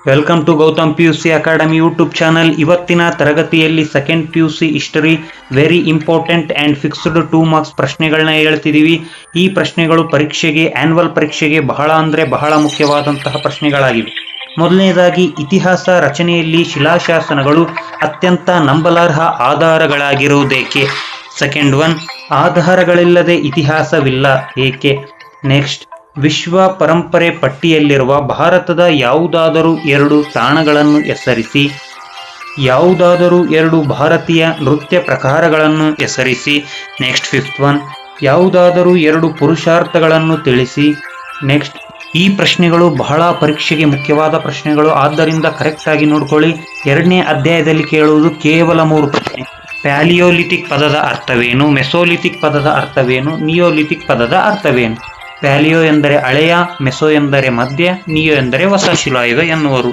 Welcome to Gautam PUC academy YouTube channel. ಇವತ್ತಿನ ತರಗತಿಯಲ್ಲಿ second PUC history very important and fixed 2 marks ಪ್ರಶ್ನೆಗಳನ್ನ ಹೇಳ್ತಿದ್ದೀವಿ. ಈ ಪ್ರಶ್ನೆಗಳು ಪರೀಕ್ಷೆಗೆ ಆನ್ಯುವಲ್ ಪರೀಕ್ಷೆಗೆ ಬಹಳ ಮುಖ್ಯವಾದಂತಹ ಪ್ರಶ್ನೆಗಳಾಗಿವೆ. ಮೊದಲನೇದಾಗಿ, ಇತಿಹಾಸ ರಚನೆಯಲ್ಲಿ ಶಿಲಾಶಾಸನಗಳು ಅತ್ಯಂತ ನಂಬಲಾರ್ಹ ಆಧಾರಗಳಾಗಿರುವುದೇಕೆ? ಸೆಕೆಂಡ್ ಒನ್, ಆಧಾರಗಳಿಲ್ಲದೆ ಇತಿಹಾಸವಿಲ್ಲ, ಏಕೆ? ನೆಕ್ಸ್ಟ್, ವಿಶ್ವ ಪರಂಪರೆ ಪಟ್ಟಿಯಲ್ಲಿರುವ ಭಾರತದ ಯಾವುದಾದರೂ 2 ತಾಣಗಳನ್ನು ಹೆಸರಿಸಿ. ಯಾವುದಾದರೂ 2 ಭಾರತೀಯ ನೃತ್ಯ ಪ್ರಕಾರಗಳನ್ನು ಹೆಸರಿಸಿ. ನೆಕ್ಸ್ಟ್, ಫಿಫ್ತ್ ಒನ್, ಯಾವುದಾದರೂ 2 ಪುರುಷಾರ್ಥಗಳನ್ನು ತಿಳಿಸಿ. ನೆಕ್ಸ್ಟ್, ಈ ಪ್ರಶ್ನೆಗಳು ಬಹಳ ಪರೀಕ್ಷೆಗೆ ಮುಖ್ಯವಾದ ಪ್ರಶ್ನೆಗಳು, ಆದ್ದರಿಂದ ಕರೆಕ್ಟ್ ಆಗಿ ನೋಡ್ಕೊಳ್ಳಿ. 2ನೇ ಅಧ್ಯಾಯದಲ್ಲಿ ಕೇಳುವುದು ಕೇವಲ 3 ಪ್ರಶ್ನೆ. ಪ್ಯಾಲಿಯೋಲಿಥಿಕ್ ಪದದ ಅರ್ಥವೇನು? ಮೆಸೋಲಿಥಿಕ್ ಪದದ ಅರ್ಥವೇನು? ನಿಯೋಲಿಥಿಕ್ ಪದದ ಅರ್ಥವೇನು? ಪ್ಯಾಲಿಯೋ ಎಂದರೆ ಹಳೆಯ, ಮೆಸೋ ಎಂದರೆ ಮಧ್ಯ, ನಿಯೋ ಎಂದರೆ ಹೊಸ ಶಿಲಾಯುಗ ಎನ್ನುವರು.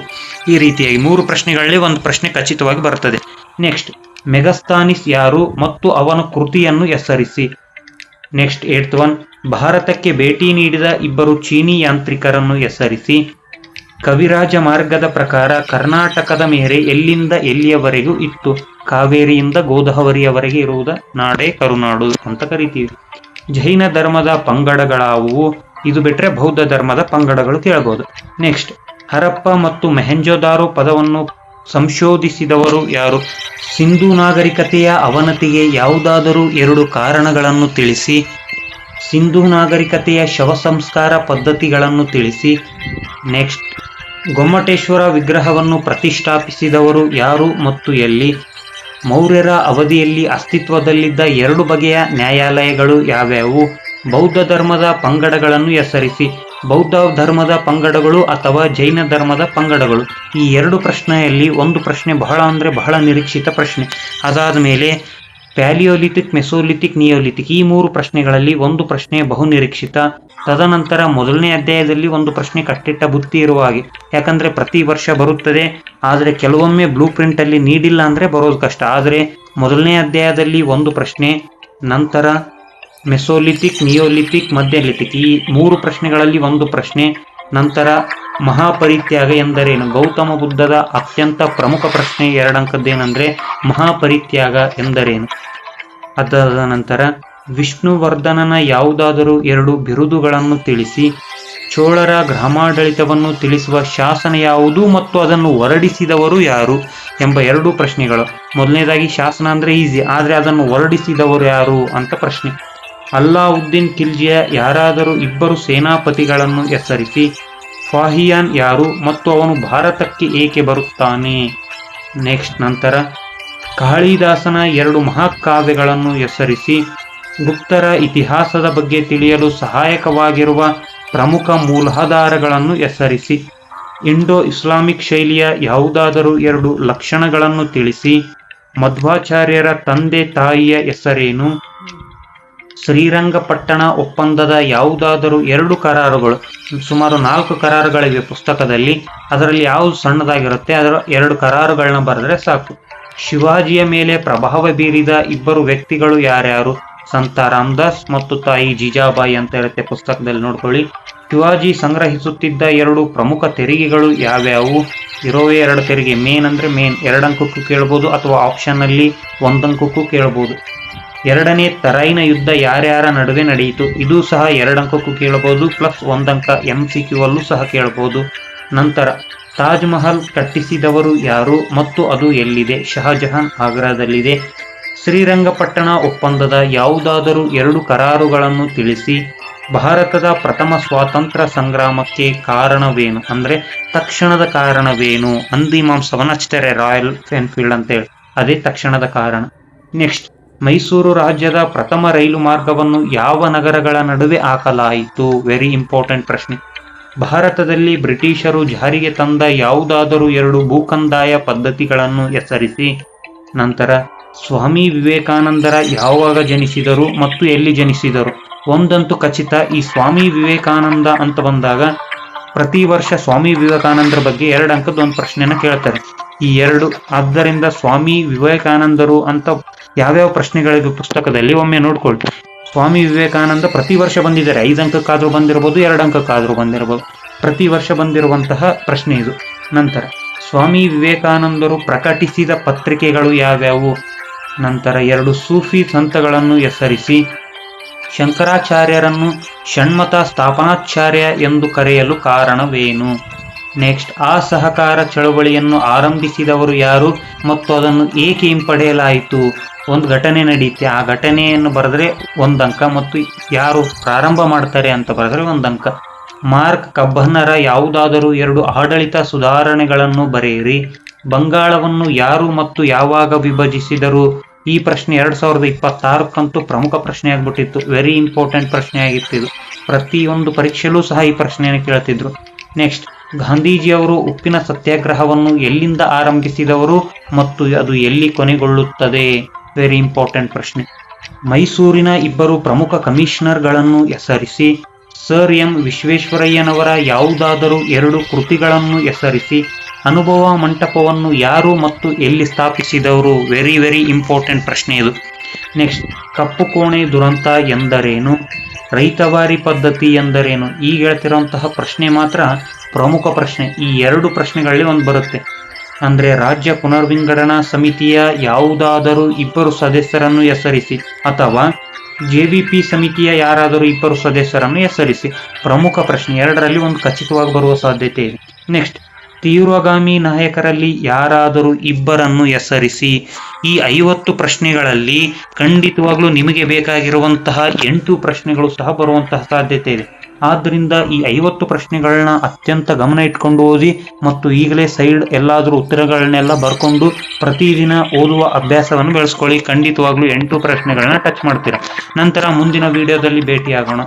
ಈ ರೀತಿಯಾಗಿ 3 ಪ್ರಶ್ನೆಗಳಲ್ಲಿ 1 ಪ್ರಶ್ನೆ ಖಚಿತವಾಗಿ ಬರುತ್ತದೆ. ನೆಕ್ಸ್ಟ್, ಮೆಗಸ್ತಾನಿಸ್ ಯಾರು ಮತ್ತು ಅವನ ಕೃತಿಯನ್ನು ಹೆಸರಿಸಿ. ನೆಕ್ಸ್ಟ್, 8th ಒನ್, ಭಾರತಕ್ಕೆ ಭೇಟಿ ನೀಡಿದ 2 ಚೀನಿ ಯಾಂತ್ರಿಕರನ್ನು ಹೆಸರಿಸಿ. ಕವಿರಾಜ ಮಾರ್ಗದ ಪ್ರಕಾರ ಕರ್ನಾಟಕದ ಮೇರೆ ಎಲ್ಲಿಂದ ಎಲ್ಲಿಯವರೆಗೂ ಇತ್ತು? ಕಾವೇರಿಯಿಂದ ಗೋದಾವರಿಯವರೆಗೆ ಇರುವುದ ನಾಡೇ ಕರುನಾಡು ಅಂತ ಕರಿತೀವಿ. ಜೈನ ಧರ್ಮದ ಪಂಗಡಗಳಾವುವು? ಇದು ಬಿಟ್ಟರೆ ಬೌದ್ಧ ಧರ್ಮದ ಪಂಗಡಗಳು ಕೇಳಬಹುದು. ನೆಕ್ಸ್ಟ್, ಹರಪ್ಪ ಮತ್ತು ಮೊಹೆಂಜೊದಾರೋ ಪದವನ್ನು ಸಂಶೋಧಿಸಿದವರು ಯಾರು? ಸಿಂಧೂ ನಾಗರಿಕತೆಯ ಅವನತಿಗೆ ಯಾವುದಾದರೂ 2 ಕಾರಣಗಳನ್ನು ತಿಳಿಸಿ. ಸಿಂಧೂ ನಾಗರಿಕತೆಯ ಶವ ಸಂಸ್ಕಾರ ಪದ್ಧತಿಗಳನ್ನು ತಿಳಿಸಿ. ನೆಕ್ಸ್ಟ್, ಗೊಮ್ಮಟೇಶ್ವರ ವಿಗ್ರಹವನ್ನು ಪ್ರತಿಷ್ಠಾಪಿಸಿದವರು ಯಾರು ಮತ್ತು ಎಲ್ಲಿ? ಮೌರ್ಯರ ಅವಧಿಯಲ್ಲಿ ಅಸ್ತಿತ್ವದಲ್ಲಿದ್ದ 2 ಬಗೆಯ ನ್ಯಾಯಾಲಯಗಳು ಯಾವ್ಯಾವು? ಬೌದ್ಧ ಧರ್ಮದ ಪಂಗಡಗಳನ್ನು ಹೆಸರಿಸಿ. ಬೌದ್ಧ ಧರ್ಮದ ಪಂಗಡಗಳು ಅಥವಾ ಜೈನ ಧರ್ಮದ ಪಂಗಡಗಳು? ಈ 2 ಪ್ರಶ್ನೆಯಲ್ಲಿ 1 ಪ್ರಶ್ನೆ ಬಹಳ ನಿರೀಕ್ಷಿತ ಪ್ರಶ್ನೆ. ಅದಾದ ಮೇಲೆ ಪ್ಯಾಲಿಯೋಲಿಥಿಕ್, ಮೆಸೋಲಿಥಿಕ್, ನಿಯೋಲಿಥಿಕ್ ಈ 3 ಪ್ರಶ್ನೆಗಳಲ್ಲಿ 1 ಪ್ರಶ್ನೆ ಬಹು ನಿರೀಕ್ಷಿತ. ತದನಂತರ 1ನೇ ಅಧ್ಯಾಯದಲ್ಲಿ 1 ಪ್ರಶ್ನೆ ಕಟ್ಟಿಟ್ಟ ಬುತ್ತಿ ಇರುವ ಹಾಗೆ, ಯಾಕಂದ್ರೆ ಪ್ರತಿ ವರ್ಷ ಬರುತ್ತದೆ. ಆದರೆ ಕೆಲವೊಮ್ಮೆ ಬ್ಲೂ ಪ್ರಿಂಟ್ ಅಲ್ಲಿ ನೀಡಿಲ್ಲ ಅಂದ್ರೆ ಬರೋದು ಕಷ್ಟ. ಆದರೆ 1ನೇ ಅಧ್ಯಾಯದಲ್ಲಿ 1 ಪ್ರಶ್ನೆ, ನಂತರ ಮೆಸೋಲಿಥಿಕ್, ನಿಯೋಲಿಥಿಕ್, ಮಧ್ಯಲಿಥಿಕ್ ಈ 3 ಪ್ರಶ್ನೆಗಳಲ್ಲಿ 1 ಪ್ರಶ್ನೆ. ನಂತರ ಮಹಾಪರಿತ್ಯಾಗ ಎಂದರೇನು? ಗೌತಮ ಬುದ್ಧದ ಅತ್ಯಂತ ಪ್ರಮುಖ ಪ್ರಶ್ನೆ 2 ಅಂಕದ್ದೇನೆಂದ್ರೆ ಮಹಾಪರಿತ್ಯಾಗ ಎಂದರೇನು? ಅದಾದ ನಂತರ ವಿಷ್ಣುವರ್ಧನನ ಯಾವುದಾದರೂ 2 ಬಿರುದುಗಳನ್ನು ತಿಳಿಸಿ. ಚೋಳರ ಗ್ರಾಮಾಡಳಿತವನ್ನು ತಿಳಿಸುವ ಶಾಸನ ಯಾವುದು ಮತ್ತು ಅದನ್ನು ಹೊರಡಿಸಿದವರು ಯಾರು ಎಂಬ 2 ಪ್ರಶ್ನೆಗಳು. ಮೊದಲನೇದಾಗಿ, ಶಾಸನ ಅಂದ್ರೆ ಈಸಿ, ಆದರೆ ಅದನ್ನು ಹೊರಡಿಸಿದವರು ಯಾರು ಅಂತ ಪ್ರಶ್ನೆ. ಅಲ್ಲಾವುದ್ದೀನ್ ಖಿಲ್ಜಿಯ ಯಾರಾದರೂ 2 ಸೇನಾಪತಿಗಳನ್ನು ಹೆಸರಿಸಿ. ಫಾಹಿಯಾನ್ ಯಾರು ಮತ್ತು ಅವನು ಭಾರತಕ್ಕೆ ಏಕೆ ಬರುತ್ತಾನೆ? ನೆಕ್ಸ್ಟ್, ನಂತರ ಕಾಳಿದಾಸನ 2 ಮಹಾಕಾವ್ಯಗಳನ್ನು ಹೆಸರಿಸಿ. ಗುಪ್ತರ ಇತಿಹಾಸದ ಬಗ್ಗೆ ತಿಳಿಯಲು ಸಹಾಯಕವಾಗಿರುವ ಪ್ರಮುಖ ಮೂಲಾಧಾರಗಳನ್ನು ಹೆಸರಿಸಿ. ಇಂಡೋ ಇಸ್ಲಾಮಿಕ್ ಶೈಲಿಯ ಯಾವುದಾದರೂ 2 ಲಕ್ಷಣಗಳನ್ನು ತಿಳಿಸಿ. ಮಧ್ವಾಚಾರ್ಯರ ತಂದೆ ತಾಯಿಯ ಹೆಸರೇನು? ಶ್ರೀರಂಗಪಟ್ಟಣ ಒಪ್ಪಂದದ ಯಾವುದಾದರೂ 2 ಕರಾರುಗಳು, ಸುಮಾರು 4 ಕರಾರುಗಳಿವೆ ಪುಸ್ತಕದಲ್ಲಿ, ಅದರಲ್ಲಿ ಯಾವುದು ಸಣ್ಣದಾಗಿರುತ್ತೆ ಅದರ 2 ಕರಾರುಗಳನ್ನ ಬರೆದ್ರೆ ಸಾಕು. ಶಿವಾಜಿಯ ಮೇಲೆ ಪ್ರಭಾವ ಬೀರಿದ 2 ವ್ಯಕ್ತಿಗಳು ಯಾರ್ಯಾರು? ಸಂತ ರಾಮದಾಸ್ ಮತ್ತು ತಾಯಿ ಜೀಜಾಬಾಯಿ ಅಂತ ಇರುತ್ತೆ ಪುಸ್ತಕದಲ್ಲಿ, ನೋಡ್ಕೊಳ್ಳಿ. ಶಿವಾಜಿ ಸಂಗ್ರಹಿಸುತ್ತಿದ್ದ 2 ಪ್ರಮುಖ ತೆರಿಗೆಗಳು ಯಾವ್ಯಾವು? ಇರೋವೇ 2 ತೆರಿಗೆ. ಮೇನ್ ಅಂದ್ರೆ ಮೇನ್ 2 ಅಂಕಕ್ಕೂ ಕೇಳ್ಬೋದು ಅಥವಾ ಆಪ್ಷನ್ ಅಲ್ಲಿ 1 ಅಂಕಕ್ಕೂ ಕೇಳ್ಬೋದು. 2ನೇ ತರೈನ ಯುದ್ಧ ಯಾರ್ಯಾರ ನಡುವೆ ನಡೆಯಿತು? ಇದು ಸಹ 2 ಅಂಕಕ್ಕೂ ಕೇಳಬಹುದು, ಪ್ಲಸ್ 1 ಅಂಕ MCQ ಅಲ್ಲೂ ಸಹ ಕೇಳಬಹುದು. ನಂತರ ತಾಜ್ ಮಹಲ್ ಕಟ್ಟಿಸಿದವರು ಯಾರು ಮತ್ತು ಅದು ಎಲ್ಲಿದೆ? ಶಹಜಹಾನ್ ಆಗ್ರಾದಲ್ಲಿದೆ. ಶ್ರೀರಂಗಪಟ್ಟಣ ಒಪ್ಪಂದದ ಯಾವುದಾದರೂ 2 ಕರಾರುಗಳನ್ನು ತಿಳಿಸಿ. ಭಾರತದ ಪ್ರಥಮ ಸ್ವಾತಂತ್ರ್ಯ ಸಂಗ್ರಾಮಕ್ಕೆ ಕಾರಣವೇನು? ಅಂದ್ರೆ ತಕ್ಷಣದ ಕಾರಣವೇನು? ಅಂದಿಮಾಂಸವನ್ನು ಹಚ್ತಾರೆ ರಾಯಲ್ ಎನ್ಫೀಲ್ಡ್ ಅಂತೇಳಿ, ಅದೇ ತಕ್ಷಣದ ಕಾರಣ. ನೆಕ್ಸ್ಟ್, ಮೈಸೂರು ರಾಜ್ಯದ ಪ್ರಥಮ ರೈಲು ಮಾರ್ಗವನ್ನು ಯಾವ ನಗರಗಳ ನಡುವೆ ಹಾಕಲಾಯಿತು? ವೆರಿ ಇಂಪಾರ್ಟೆಂಟ್ ಪ್ರಶ್ನೆ. ಭಾರತದಲ್ಲಿ ಬ್ರಿಟಿಷರು ಜಾರಿಗೆ ತಂದ ಯಾವುದಾದರೂ 2 ಭೂಕಂದಾಯ ಪದ್ಧತಿಗಳನ್ನು ಹೆಸರಿಸಿ. ನಂತರ ಸ್ವಾಮಿ ವಿವೇಕಾನಂದರ ಯಾವಾಗ ಜನಿಸಿದರು ಮತ್ತು ಎಲ್ಲಿ ಜನಿಸಿದರು? ಒಂದಂತೂ ಖಚಿತ, ಈ ಸ್ವಾಮಿ ವಿವೇಕಾನಂದ ಅಂತ ಬಂದಾಗ ಪ್ರತಿ ವರ್ಷ ಸ್ವಾಮಿ ವಿವೇಕಾನಂದರ ಬಗ್ಗೆ 2 ಅಂಕದ 1 ಪ್ರಶ್ನೆನ ಕೇಳ್ತಾರೆ. ಈ 2 ಆದ್ದರಿಂದ ಸ್ವಾಮಿ ವಿವೇಕಾನಂದರು ಅಂತ ಯಾವ್ಯಾವ ಪ್ರಶ್ನೆಗಳಿವೆ ಪುಸ್ತಕದಲ್ಲಿ ಒಮ್ಮೆ ನೋಡ್ಕೊಳ್ರಿ. ಸ್ವಾಮಿ ವಿವೇಕಾನಂದ ಪ್ರತಿ ವರ್ಷ ಬಂದಿದ್ದಾರೆ, 5 ಅಂಕಕ್ಕಾದ್ರೂ ಬಂದಿರಬಹುದು, 2 ಅಂಕಕ್ಕಾದ್ರೂ ಬಂದಿರಬಹುದು. ಪ್ರತಿ ವರ್ಷ ಬಂದಿರುವಂತಹ ಪ್ರಶ್ನೆ ಇದು. ನಂತರ ಸ್ವಾಮಿ ವಿವೇಕಾನಂದರು ಪ್ರಕಟಿಸಿದ ಪತ್ರಿಕೆಗಳು ಯಾವ್ಯಾವು? ನಂತರ 2 ಸೂಫಿ ಸಂತಗಳನ್ನು ಹೆಸರಿಸಿ. ಶಂಕರಾಚಾರ್ಯರನ್ನು ಷಣ್ಮತ ಸ್ಥಾಪನಾಚಾರ್ಯ ಎಂದು ಕರೆಯಲು ಕಾರಣವೇನು? ನೆಕ್ಸ್ಟ್, ಅಸಹಕಾರ ಚಳವಳಿಯನ್ನು ಆರಂಭಿಸಿದವರು ಯಾರು ಮತ್ತು ಅದನ್ನು ಏಕೆ ಹಿಂಪಡೆಯಲಾಯಿತು? ಒಂದು ಘಟನೆ ನಡೆಯುತ್ತೆ, ಆ ಘಟನೆಯನ್ನು ಬರೆದ್ರೆ 1 ಅಂಕ ಮತ್ತು ಯಾರು ಪ್ರಾರಂಭ ಮಾಡ್ತಾರೆ ಅಂತ ಬರೆದ್ರೆ 1 ಅಂಕ. ಮಾರ್ಕ್ ಕಬ್ಬನರ ಯಾವುದಾದರೂ 2 ಆಡಳಿತ ಸುಧಾರಣೆಗಳನ್ನು ಬರೆಯಿರಿ. ಬಂಗಾಳವನ್ನು ಯಾರು ಮತ್ತು ಯಾವಾಗ ವಿಭಜಿಸಿದರು? ಈ ಪ್ರಶ್ನೆ 2026 ಪ್ರಮುಖ ಪ್ರಶ್ನೆ ಆಗ್ಬಿಟ್ಟಿತ್ತು. ವೆರಿ ಇಂಪಾರ್ಟೆಂಟ್ ಪ್ರಶ್ನೆ ಆಗಿತ್ತು ಇದು. ಪ್ರತಿಯೊಂದು ಪರೀಕ್ಷೆಯಲ್ಲೂ ಸಹ ಈ ಪ್ರಶ್ನೆಯನ್ನು ಕೇಳ್ತಿದ್ರು. ನೆಕ್ಸ್ಟ್, ಗಾಂಧೀಜಿಯವರು ಉಪ್ಪಿನ ಸತ್ಯಾಗ್ರಹವನ್ನು ಎಲ್ಲಿಂದ ಆರಂಭಿಸಿದವರು ಮತ್ತು ಅದು ಎಲ್ಲಿ ಕೊನೆಗೊಳ್ಳುತ್ತದೆ? ವೆರಿ ಇಂಪಾರ್ಟೆಂಟ್ ಪ್ರಶ್ನೆ. ಮೈಸೂರಿನ 2 ಪ್ರಮುಖ ಕಮಿಷನರ್ಗಳನ್ನು ಹೆಸರಿಸಿ. ಸರ್ ಎಂ ವಿಶ್ವೇಶ್ವರಯ್ಯನವರ ಯಾವುದಾದರೂ 2 ಕೃತಿಗಳನ್ನು ಹೆಸರಿಸಿ. ಅನುಭವ ಮಂಟಪವನ್ನು ಯಾರು ಮತ್ತು ಎಲ್ಲಿ ಸ್ಥಾಪಿಸಿದವರು? ವೆರಿ ವೆರಿ ಇಂಪಾರ್ಟೆಂಟ್ ಪ್ರಶ್ನೆ ಇದು. ನೆಕ್ಸ್ಟ್, ಕಪ್ಪು ಕೋಣೆ ದುರಂತ ಎಂದರೇನು? ರೈತವಾರಿ ಪದ್ಧತಿ ಎಂದರೇನು? ಈಗ ಹೇಳ್ತಿರುವಂತಹ ಪ್ರಶ್ನೆ ಮಾತ್ರ ಪ್ರಮುಖ ಪ್ರಶ್ನೆ. ಈ 2 ಪ್ರಶ್ನೆಗಳಲ್ಲಿ ಒಂದು ಬರುತ್ತೆ. ಅಂದ್ರೆ ರಾಜ್ಯ ಪುನರ್ವಿಂಗಡಣಾ ಸಮಿತಿಯ ಯಾವುದಾದರೂ 2 ಸದಸ್ಯರನ್ನು ಹೆಸರಿಸಿ ಅಥವಾ JVP ಸಮಿತಿಯ ಯಾರಾದರೂ 2 ಸದಸ್ಯರನ್ನು ಹೆಸರಿಸಿ. ಪ್ರಮುಖ ಪ್ರಶ್ನೆ. 2ರಲ್ಲಿ ಒಂದು ಖಚಿತವಾಗಿ ಬರುವ ಸಾಧ್ಯತೆ ಇದೆ. ನೆಕ್ಸ್ಟ್, ತೀವ್ರಗಾಮಿ ನಾಯಕರಲ್ಲಿ ಯಾರಾದರೂ 2 ಹೆಸರಿಸಿ. ಈ 50 ಪ್ರಶ್ನೆಗಳಲ್ಲಿ ಖಂಡಿತವಾಗ್ಲೂ ನಿಮಗೆ ಬೇಕಾಗಿರುವಂತಹ 8 ಪ್ರಶ್ನೆಗಳು ಸಹ ಬರುವಂತಹ ಸಾಧ್ಯತೆ ಇದೆ. ಆದ್ದರಿಂದ ಈ 50 ಪ್ರಶ್ನೆಗಳನ್ನ ಅತ್ಯಂತ ಗಮನ ಇಟ್ಕೊಂಡು ಓದಿ ಮತ್ತು ಈಗಲೇ ಸೈಡ್ ಎಲ್ಲಾದರೂ ಉತ್ತರಗಳನ್ನೆಲ್ಲ ಬರ್ಕೊಂಡು ಪ್ರತಿದಿನ ಓದುವ ಅಭ್ಯಾಸವನ್ನು ಬೆಳೆಸ್ಕೊಳ್ಳಿ. ಖಂಡಿತವಾಗ್ಲೂ 8 ಪ್ರಶ್ನೆಗಳನ್ನ ಟಚ್ ಮಾಡ್ತೀರಾ. ನಂತರ ಮುಂದಿನ ವಿಡಿಯೋದಲ್ಲಿ ಭೇಟಿಯಾಗೋಣ.